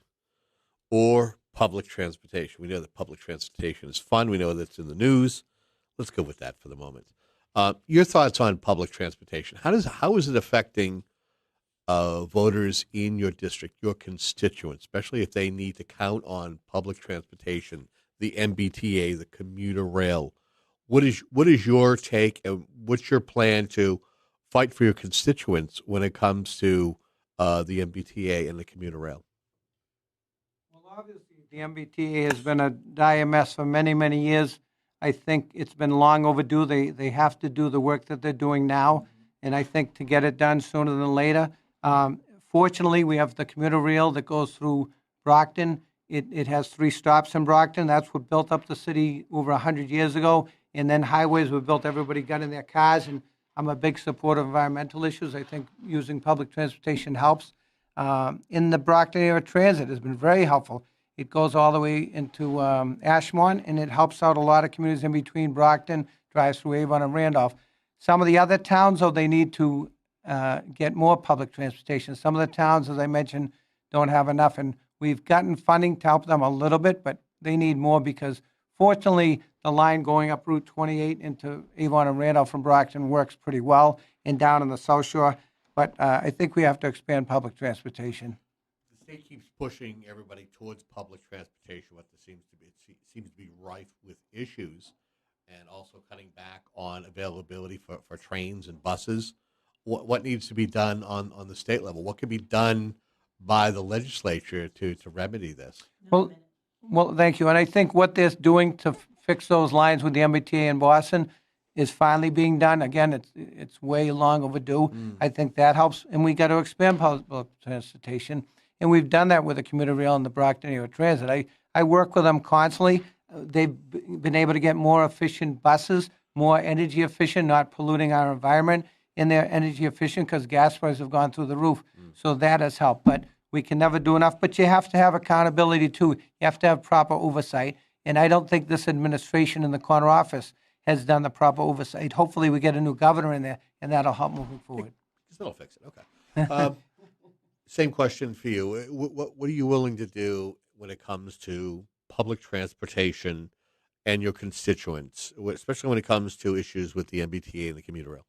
or public transportation. We know that public transportation is fun. We know that's in the news. Let's go with that for the moment. Your thoughts on public transportation? How is it affecting voters in your district, your constituents, especially if they need to count on public transportation, the MBTA, the commuter rail? What is your take, and what's your plan to fight for your constituents when it comes to the MBTA and the commuter rail? Well, obviously, the MBTA has been a dire mess for many, many years. I think it's been long overdue. They have to do the work that they're doing now, and I think to get it done sooner than later. Fortunately, we have the commuter rail that goes through Brockton. It has 3 stops in Brockton. That's what built up the city over 100 years ago. And then highways were built. Everybody got in their cars, and I'm a big supporter of environmental issues. I think using public transportation helps. In the Brockton area, transit has been very helpful. It goes all the way into Ashmont, and it helps out a lot of communities in between Brockton, drives through Avon and Randolph. Some of the other towns, though, they need to get more public transportation. Some of the towns, as I mentioned, don't have enough, and we've gotten funding to help them a little bit, but they need more because, fortunately, the line going up Route 28 into Avon and Randolph from Brockton works pretty well, and down on the South Shore. But I think we have to expand public transportation. The state keeps pushing everybody towards public transportation, what there seems to be rife with issues, and also cutting back on availability for trains and buses. What needs to be done on the state level? What can be done by the legislature to remedy this? Well, thank you. And I think what they're doing to fix those lines with the MBTA in Boston is finally being done. Again, it's way long overdue. I think that helps. And we got to expand public transportation. And we've done that with the commuter rail and the Brockton area transit. I work with them constantly. They've been able to get more efficient buses, more energy efficient, not polluting our environment. And they're energy efficient because gas prices have gone through the roof. So that has helped. But we can never do enough. But you have to have accountability, too. You have to have proper oversight. And I don't think this administration in the corner office has done the proper oversight. Hopefully we get a new governor in there, and that'll help moving forward. That'll fix it. Okay. Same question for you. What are you willing to do when it comes to public transportation and your constituents, especially when it comes to issues with the MBTA and the commuter rail?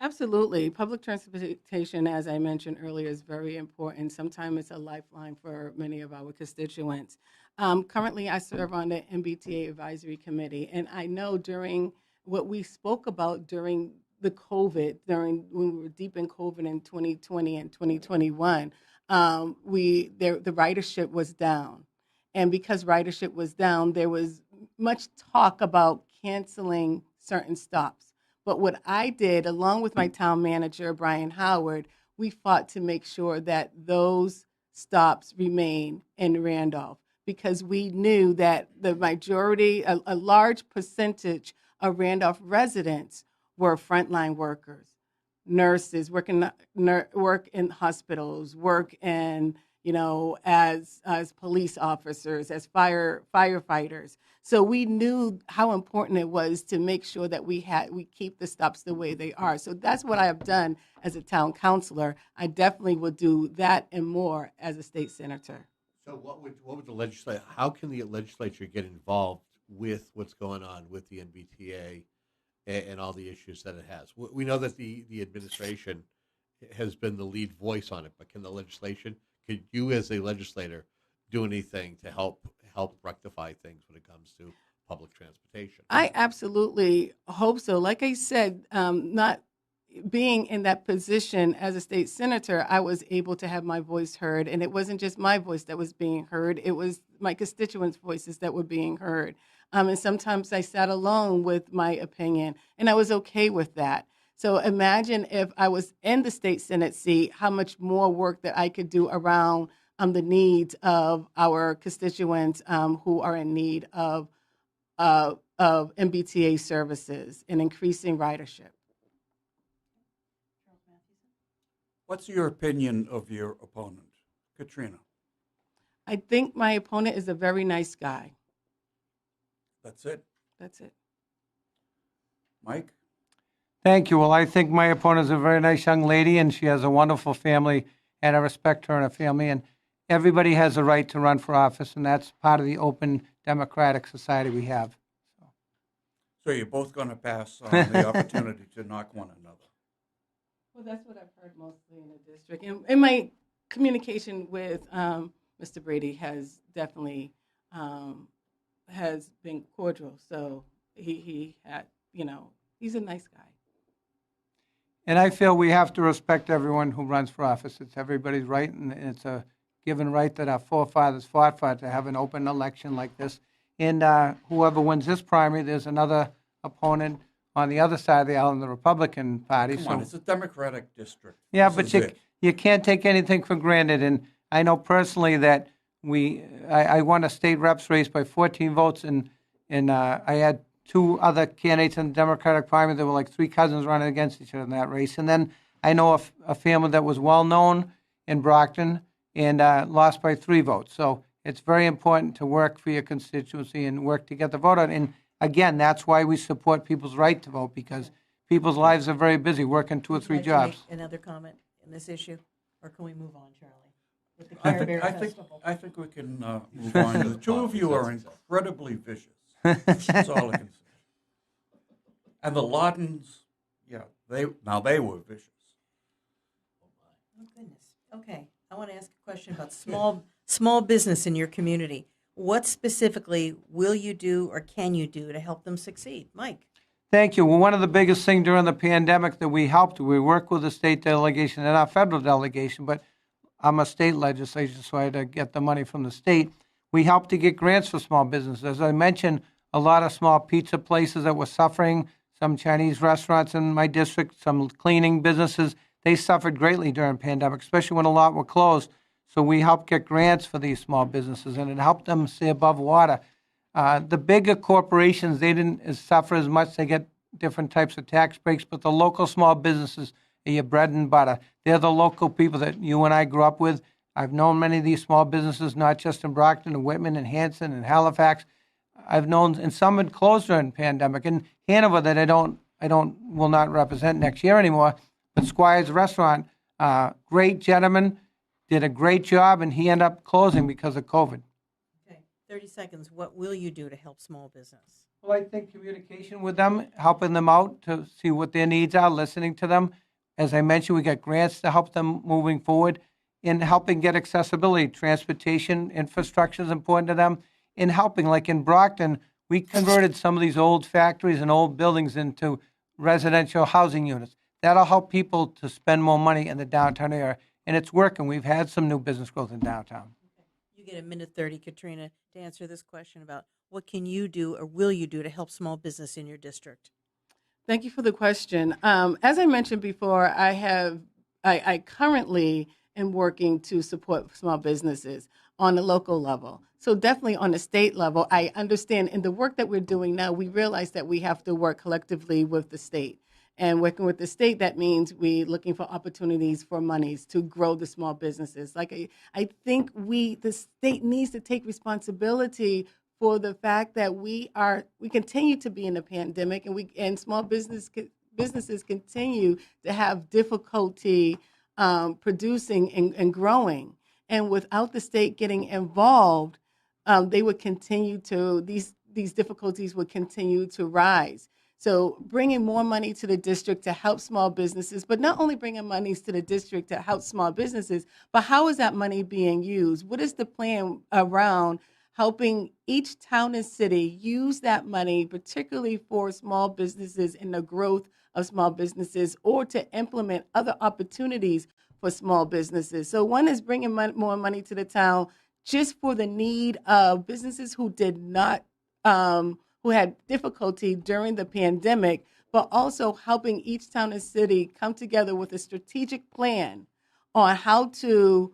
Absolutely. Public transportation, as I mentioned earlier, is very important. Sometimes it's a lifeline for many of our constituents. Currently, I serve on the MBTA Advisory Committee, and I know during what we spoke about during the COVID, when we were deep in COVID in 2020 and 2021, the ridership was down. And because ridership was down, there was much talk about canceling certain stops. But what I did, along with my town manager, Brian Howard, we fought to make sure that those stops remain in Randolph because we knew that the majority, a large percentage of Randolph residents were frontline workers, nurses, work in hospitals, work in, as police officers, as firefighters. So we knew how important it was to make sure that we keep the stops the way they are. So that's what I have done as a town councilor. I definitely will do that and more as a state senator. So what would the legislature? How can the legislature get involved with what's going on with the MBTA and all the issues that it has? We know that the administration has been the lead voice on it, but can the legislation? Could you, as a legislator, do anything to help rectify things when it comes to public transportation? I absolutely hope so. Like I said, not being in that position as a state senator, I was able to have my voice heard. And it wasn't just my voice that was being heard. It was my constituents' voices that were being heard. And sometimes I sat alone with my opinion, and I was okay with that. So imagine if I was in the state Senate seat, how much more work that I could do around the needs of our constituents who are in need of MBTA services and increasing ridership. What's your opinion of your opponent, Katrina? I think my opponent is a very nice guy. That's it. That's it. Mike? Thank you. Well, I think my opponent is a very nice young lady, and she has a wonderful family, and I respect her and her family. And everybody has a right to run for office, and that's part of the open democratic society we have. So you're both going to pass on the opportunity to knock one another. Well, that's what I've heard mostly in the district. And my communication with Mr. Brady has definitely has been cordial. So he had, he's a nice guy. And I feel we have to respect everyone who runs for office. It's everybody's right, and it's a given right that our forefathers fought for, to have an open election like this. And whoever wins this primary, there's another opponent on the other side of the aisle in the Republican Party. Come on, it's a Democratic district. Yeah, This but is you, it. you can't take anything for granted. And I know personally that I won a state reps race by 14 votes, and I had two other candidates in the Democratic primary. There were like three cousins running against each other in that race. And then I know a family that was well-known in Brockton and lost by 3 votes. So it's very important to work for your constituency and work to get the vote out. And again, that's why we support people's right to vote, because people's lives are very busy working 2 or 3 Would you like to jobs. make another comment in this issue, or can we move on, Charlie? With the I Care Bear think, Festival. I think we can move on. The two of you are incredibly vicious. That's all I can say. And the Lawtons, yeah, they were vicious. Oh, goodness. Okay, I want to ask a question about small business in your community. What specifically will you do or can you do to help them succeed? Mike? Thank you. Well, one of the biggest things during the pandemic that we helped, we worked with the state delegation and our federal delegation, but I'm a state legislator, so I had to get the money from the state. We helped to get grants for small businesses. As I mentioned, a lot of small pizza places that were suffering, some Chinese restaurants in my district, some cleaning businesses, they suffered greatly during the pandemic, especially when a lot were closed. So we helped get grants for these small businesses, and it helped them stay above water. The bigger corporations, they didn't suffer as much. They get different types of tax breaks, but the local small businesses are your bread and butter. They're the local people that you and I grew up with. I've known many of these small businesses, not just in Brockton and Whitman and Hanson and Halifax. I've known, and some had closed during the pandemic. In Hanover, that will not represent next year anymore, but Squire's Restaurant, great gentleman, did a great job, and he ended up closing because of COVID. Okay, 30 seconds. What will you do to help small business? Well, I think communication with them, helping them out to see what their needs are, listening to them. As I mentioned, we got grants to help them moving forward, in helping get accessibility. Transportation infrastructure is important to them. In helping, like in Brockton, we converted some of these old factories and old buildings into residential housing units. That'll help people to spend more money in the downtown area, and it's working. We've had some new business growth in downtown. You get a minute 30, Katrina, to answer this question about what can you do or will you do to help small business in your district? Thank you for the question. As I mentioned before, I currently am working to support small businesses on a local level. So definitely on the state level, I understand in the work that we're doing now, we realize that we have to work collectively with the state. And working with the state, that means we're looking for opportunities for monies to grow the small businesses. Like I think the state needs to take responsibility for the fact that we continue to be in a pandemic, and small businesses continue to have difficulty producing and growing. And without the state getting involved, they would continue to these difficulties would continue to rise. So bringing more money to the district to help small businesses, but not only bringing money to the district to help small businesses, but how is that money being used? What is the plan around helping each town and city use that money, particularly for small businesses and the growth of small businesses, or to implement other opportunities for small businesses? So one is bringing more money to the town just for the need of businesses who did not who had difficulty during the pandemic, but also helping each town and city come together with a strategic plan on how to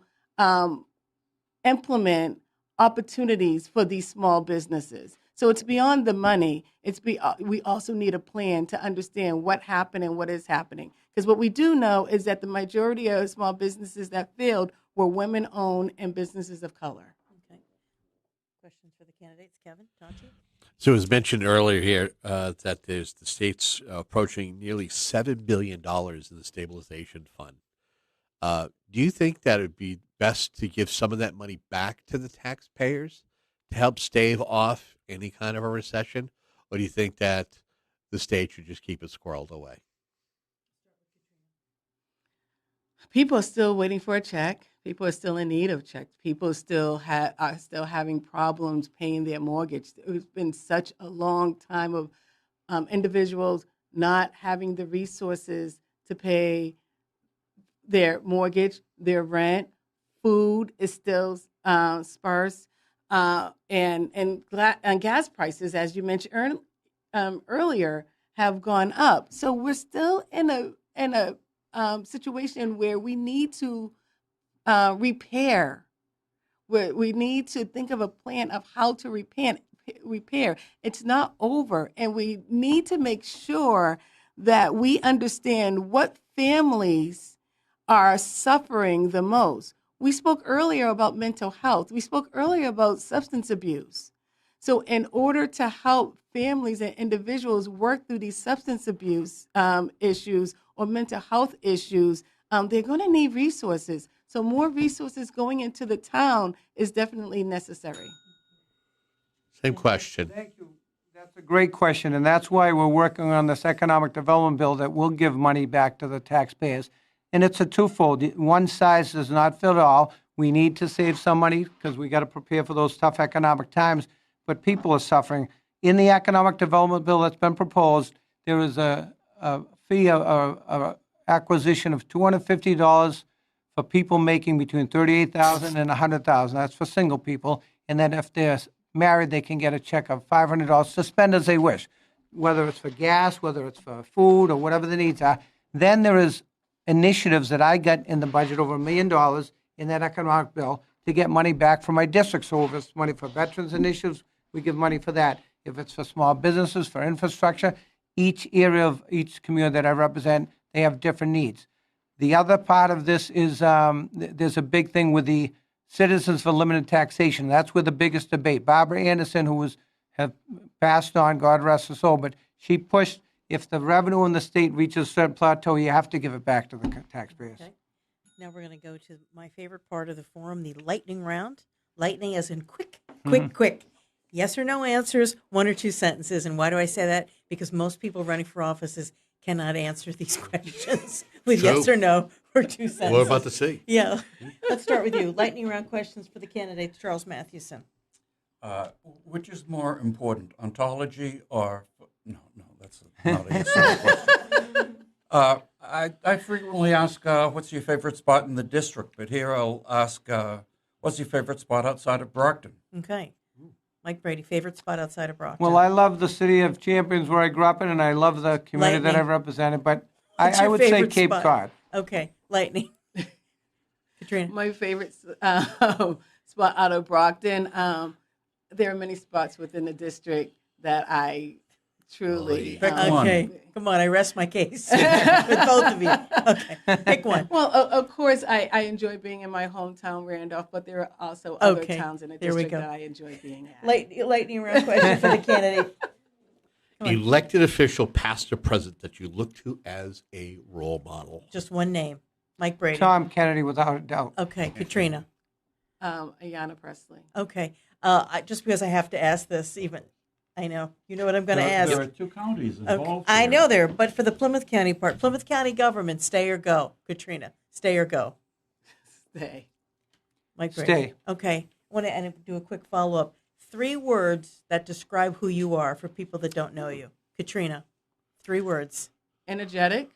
implement opportunities for these small businesses. So it's beyond the money. We also need a plan to understand what happened and what is happening. Because what we do know is that the majority of small businesses that failed were women-owned and businesses of color. Okay. Questions for the candidates, Kevin, Tachi? So it was mentioned earlier here that the state's approaching nearly $7 billion in the stabilization fund. Do you think that it would be best to give some of that money back to the taxpayers to help stave off any kind of a recession? Or do you think that the state should just keep it squirreled away? People are still waiting for a check. People are still in need of checks. People still are still having problems paying their mortgage. It's been such a long time of individuals not having the resources to pay their mortgage, their rent. Food is still sparse, and gas prices, as you mentioned earlier, have gone up. So we're still in a situation where we need to repair. We need to think of a plan of how to repair. It's not over, and we need to make sure that we understand what families are suffering the most. We spoke earlier about mental health. We spoke earlier about substance abuse. So in order to help families and individuals work through these substance abuse issues or mental health issues, they're going to need resources. So more resources going into the town is definitely necessary. Same question. Thank you. That's a great question, and that's why we're working on this economic development bill that will give money back to the taxpayers. And it's a twofold. One size does not fit all. We need to save some money because we got to prepare for those tough economic times, but people are suffering. In the economic development bill that's been proposed, there is a fee, acquisition of $250 for people making between $38,000 and $100,000. That's for single people. And then if they're married, they can get a check of $500 to spend as they wish, whether it's for gas, whether it's for food, or whatever the needs are. Then there is initiatives that I got in the budget, over $1 million in that economic bill, to get money back from my district. So if it's money for veterans initiatives, we give money for that. If it's for small businesses, for infrastructure, each area of each community that I represent, they have different needs. The other part of this is there's a big thing with the Citizens for Limited Taxation. That's where the biggest debate. Barbara Anderson, who have passed on, God rest her soul, but she pushed, if the revenue in the state reaches a certain plateau, you have to give it back to the taxpayers. Okay. Now we're going to go to my favorite part of the forum, the lightning round. Lightning as in quick, quick. Yes or no answers, 1 or 2 sentences. And why do I say that? Because most people running for offices cannot answer these questions with True. yes or no or 2 sentences. We're about to see. Yeah. Let's start with you. Lightning round questions for the candidates. Charles Mathewson. Which is more important, ontology or no? That's not a question. I frequently ask, "What's your favorite spot in the district?" But here I'll ask, "What's your favorite spot outside of Brockton?" Okay. Mike Brady, favorite spot outside of Brockton? Well, I love the city of Champions where I grew up in, and I love the community that Lightning. I've represented, but What's I your would say favorite Cape spot? Cod. Okay. Lightning. Katrina. My favorite spot out of Brockton, there are many spots within the district that I truly... Pick one. Okay. Come on, I rest my case with both of you. Okay. Pick one. Well, of course, I enjoy being in my hometown, Randolph, but there are also other Okay, towns in the there we district go. that I enjoy being at. Lightning round question for the candidate. Elected official, past or present, that you look to as a role model. Just one name. Mike Brady. Tom Kennedy, without a doubt. Okay. Katrina. Ayanna Presley. Okay. Just because I have to ask this, even I know you know what I'm going to ask. There are 2 counties involved. Okay. I here. know there, but for the Plymouth County part, Plymouth County government, stay or go. Katrina, stay or go. Stay. Mike Brady. Stay. Okay. I want to do a quick follow up. 3 words that describe who you are for people that don't know you. Katrina, 3 words. Energetic,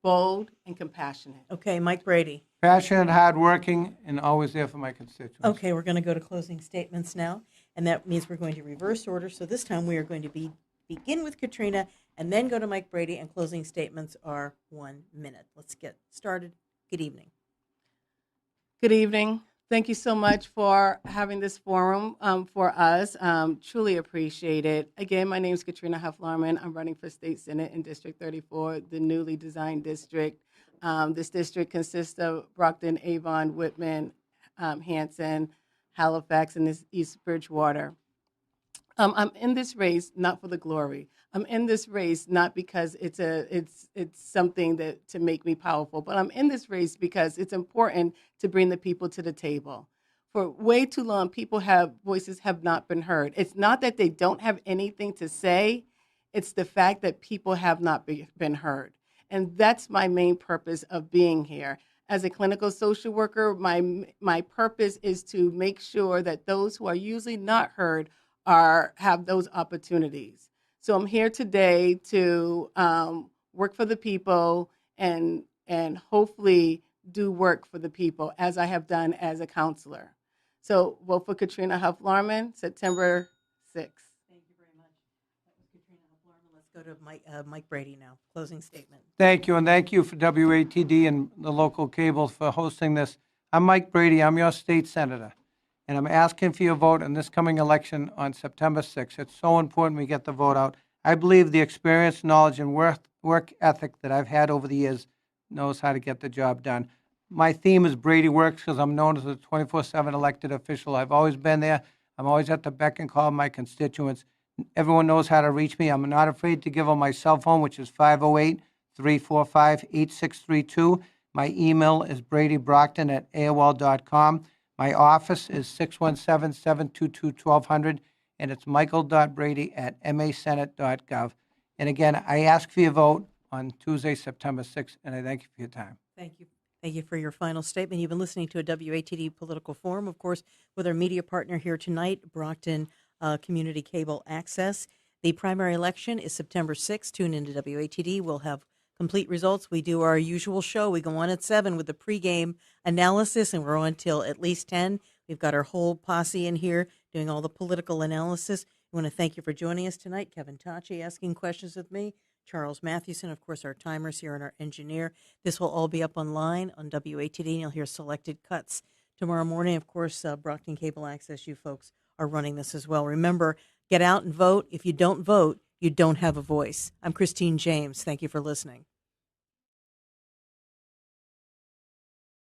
bold, and compassionate. Okay. Mike Brady. Passionate, hardworking, and always there for my constituents. Okay, we're going to go to closing statements now, and that means we're going to reverse order. So this time we are going to begin with Katrina and then go to Mike Brady, and closing statements are 1 minute. Let's get started. Good evening. Good evening. Thank you so much for having this forum for us. Truly appreciate it. Again, my name is Katrina Hof Larmont. I'm running for State Senate in District 34, the newly designed district. This district consists of Brockton, Avon, Whitman, Hanson, Halifax, and East Bridgewater. I'm in this race not for the glory. I'm in this race not because it's something that to make me powerful, but I'm in this race because it's important to bring the people to the table. For way too long, voices have not been heard. It's not that they don't have anything to say, it's the fact that people have not been heard. And that's my main purpose of being here. As a clinical social worker, my purpose is to make sure that those who are usually not heard have those opportunities. So I'm here today to work for the people and hopefully do work for the people as I have done as a counselor. So vote for Katrina Hof Larmont, September 6th. Thank you very much. That was Katrina Hof Larmont. Let's go to Mike Brady now. Closing statement. Thank you, and thank you for WATD and the local cable for hosting this. I'm Mike Brady. I'm your state senator, and I'm asking for your vote in this coming election on September 6th. It's so important we get the vote out. I believe the experience, knowledge, and work ethic that I've had over the years knows how to get the job done. My theme is Brady Works because I'm known as a 24/7 elected official. I've always been there. I'm always at the beck and call of my constituents. Everyone knows how to reach me. I'm not afraid to give them my cell phone, which is 508-345-8632. My email is bradybrockton@aol.com. My office is 617-722-1200, and it's michael.brady@masenate.gov. And again, I ask for your vote on Tuesday, September 6th, and I thank you for your time. Thank you. Thank you for your final statement. You've been listening to a WATD Political Forum, of course, with our media partner here tonight, Brockton Community Cable Access. The primary election is September 6th. Tune into WATD. We'll have complete results. We do our usual show. We go on at 7 with the pregame analysis, and we're on till at least 10. We've got our whole posse in here doing all the political analysis. I want to thank you for joining us tonight. Kevin Tachi asking questions with me. Charles Mathewson, of course, our timers here and our engineer. This will all be up online on WATD, and you'll hear selected cuts. Tomorrow morning, of course, Brockton Cable Access, you folks are running this as well. Remember, get out and vote. If you don't vote, you don't have a voice. I'm Christine James. Thank you for listening.